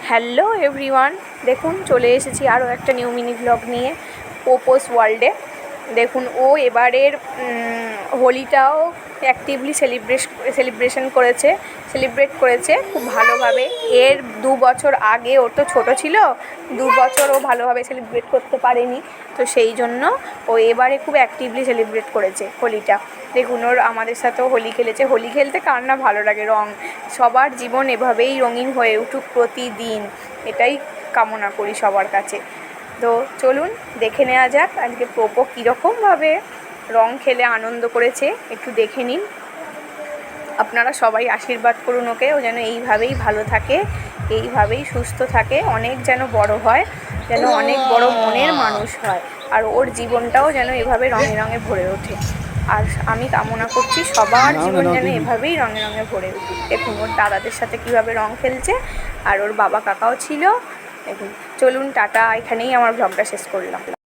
Hello everyone, দেখুন চলে এসেছি আরও একটা নিউ মিনি ব্লগ নিয়ে পোপোস ওয়ার্ল্ডে। দেখুন ও এবারের হোলিটাও অ্যাক্টিভলি সেলিব্রেট করেছে খুব ভালোভাবে। এর 2 বছর আগে ওর তো ছোটো ছিল, 2 বছর ও ভালোভাবে সেলিব্রেট করতে পারেনি, তো সেই জন্য ও এবারে খুব অ্যাক্টিভলি সেলিব্রেট করেছে হোলিটা। দেখুন ওর আমাদের সাথেও হোলি খেলেছে। হোলি খেলতে কার না ভালো লাগে, রং সবার জীবন এভাবেই রঙিন হয়ে উঠুক প্রতিদিন, এটাই কামনা করি সবার কাছে। তো চলুন দেখে নেওয়া যাক আজকে পোপো কীরকমভাবে রং খেলে আনন্দ করেছে, একটু দেখে নিন। আপনারা সবাই আশীর্বাদ করুন ওকে, ও যেন এইভাবেই ভালো থাকে, এইভাবেই সুস্থ থাকে, অনেক যেন বড় হয়, যেন অনেক বড় মনের মানুষ হয়, আর ওর জীবনটাও যেন এভাবে রঙে রঙে ভরে ওঠে। আর আমি কামনা করছি সবার জীবন যেন এভাবেই রঙে রঙে ভরে উঠুক। দেখুন ওর দাদাদের সাথে কীভাবে রং খেলছে, আর ওর বাবা কাকাও ছিল। দেখুন চলুন টাটা, এখানেই আমার ব্লগটা শেষ করলাম।